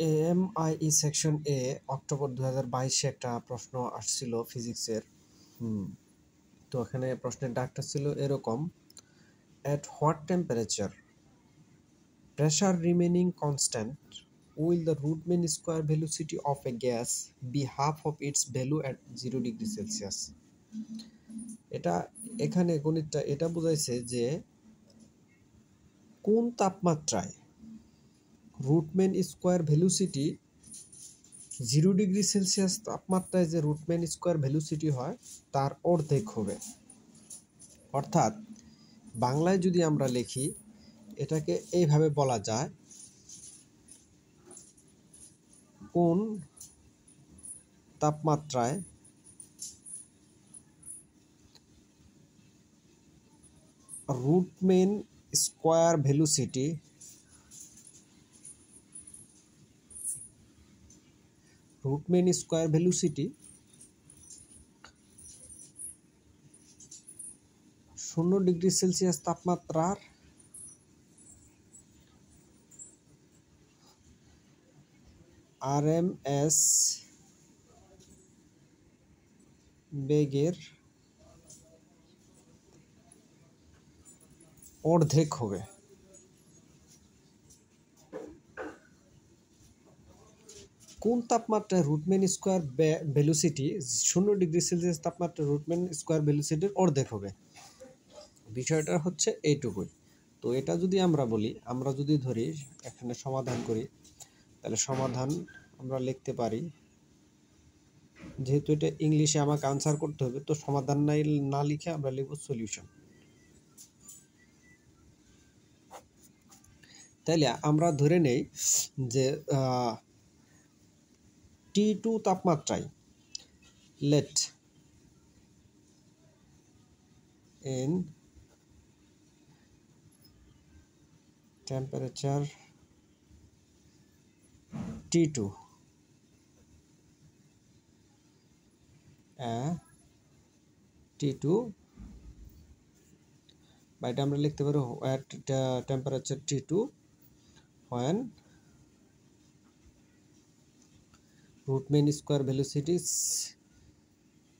এএমআইই section এ October 2022-এ একটা প্রশ্ন আসছিল ফিজিক্সের। তো এখানে প্রশ্নের ডাকটা ছিল এরকম: at what temperature, pressure remaining constant, will the root mean square velocity of a gas be half of its value at 0 degree Celsius? এটা এখানে গণিতটা এটা বোঝাইছে যে কোন তাপমাত্রায় root mean square velocity 0 degree Celsius তাপমাত্রায় যে রুট মেন স্কোয়ার ভেলোসিটি হয় তার অর্ধেক হবে। অর্থাৎ বাংলায় যদি আমরা লিখি এটাকে এইভাবে বলা যায়: কোন তাপমাত্রায় রুট মেন স্কোয়ার ভেলোসিটি শূন্য ডিগ্রি সেলসিয়াস তাপমাত্রার আরএমএস বেগের অর্ধেক হবে। কোন তাপমাত্রায় রুটমেন স্কোয়ার ভেলোসিটি 0 ডিগ্রি সেলসিয়াস তাপমাত্রায় রুটমেন স্কোয়ার ভেলোসিটির অর্ধেক হবে। বিষয়টা হচ্ছে এইটুকুই। তো এটা যদি আমরা বলি, আমরা যদি ধরি এখানে সমাধান করি, তাহলে সমাধান আমরা লিখতে পারি, যেহেতু এটা ইংলিশে আমাকে আনসার করতে হবে, তো সমাধান না লিখে আমরা লিখব সলিউশন। তাইলে আমরা ধরে নেই যে T2 তাপমাত্রায় late in temperature T2 T2 বা এটা আমরা লিখতে পারি at temperature T2 when root mean square velocity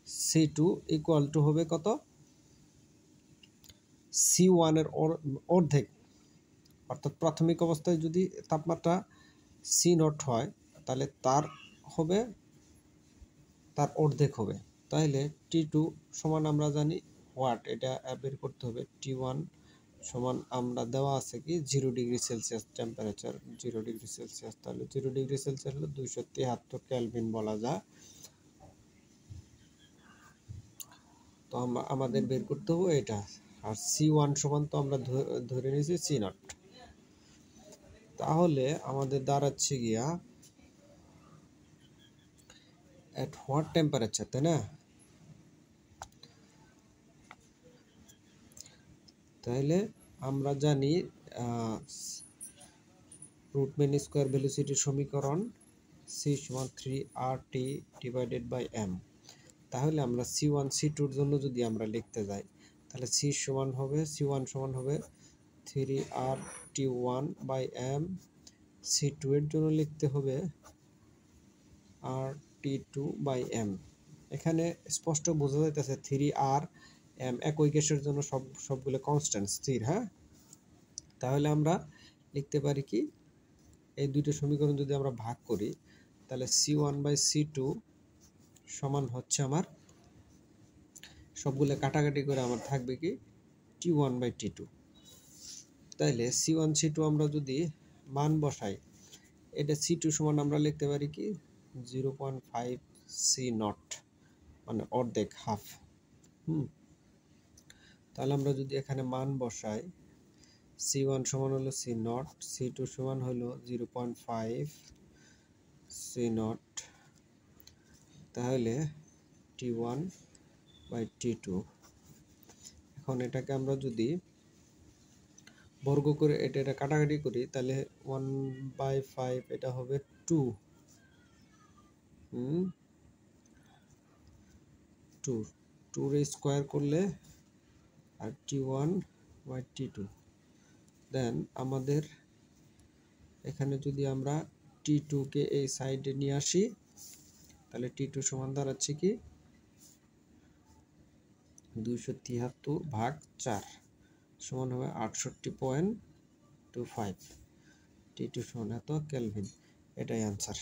C2 equal to হবে কত? C1 এর অর্ধেক। অর্থাৎ প্রাথমিক অবস্থায় যদি তাপমাত্রা C0 হয় তাহলে তার অর্ধেক হবে। তাহলে T2 সমান আমরা জানি হোয়াট, এটা বের করতে হবে। T1 সমান আমরা দেওয়া আছে কি 0 degree Celsius temperature, 0 degree Celsius. তাহলে 0 ডিগ্রি সেলসিয়াস হলো 273 কেলভিন বলা যায়। তো আমাদের বের করতে হবে এটা। আর C1 সমান তো আমরা ধরে নিয়েছি C0। তাহলে আমাদের দাঁড়াচ্ছে গিয়া at what temperature, তাই না? তাহলে আমরা জানি রুট মেন স্কোয়ার ভেলোসিটির সমীকরণ C সমান 3RT ডিভাইডেড বাই M। তাহলে আমরা C1 C2 এর জন্য যদি আমরা লিখতে যাই, তাহলে C1 সমান হবে 3RT1 বাই M। C2 এর জন্য লিখতে হবে RT2 বাই M। এখানে স্পষ্ট বোঝা যাইতেছে 3RM একই গ্যাসের জন্য সবগুলো কনস্ট্যান্ট স্থির। হ্যাঁ, তাহলে আমরা লিখতে পারি কি, এই দুইটা সমীকরণ যদি আমরা ভাগ করি তাহলে C1 বাই C2 সমান হচ্ছে আমার সবগুলো কাটাকাটি করে আমার থাকবে কি T1 বাই T2। তাইলে C1 C2 আমরা যদি মান বসাই, এটা C2 সমান আমরা লিখতে পারি কি 0.5 C0, মানে অর্ধেক, হাফ। তাহলে আমরা যদি এখানে মান বসাই, C1 সমান হলো C0, C2 সমান হলো 0.5 C0, তাহলে T1 বাই T2। এখন এটাকে আমরা যদি বর্গ করে এটা কাটাকাটি করি তাহলে 1/5 এটা হবে 2 রে স্কোয়ার করলে আর T1 বাই T2। দেন আমাদের এখানে যদি আমরা T2 কে এই সাইডে নিয়ে আসি, তাহলে T2 সমান দাঁড়াচ্ছে কি 273/4 সমান হবে 68.25। T2 সমান এত কেলভিন, এটাই आंसर।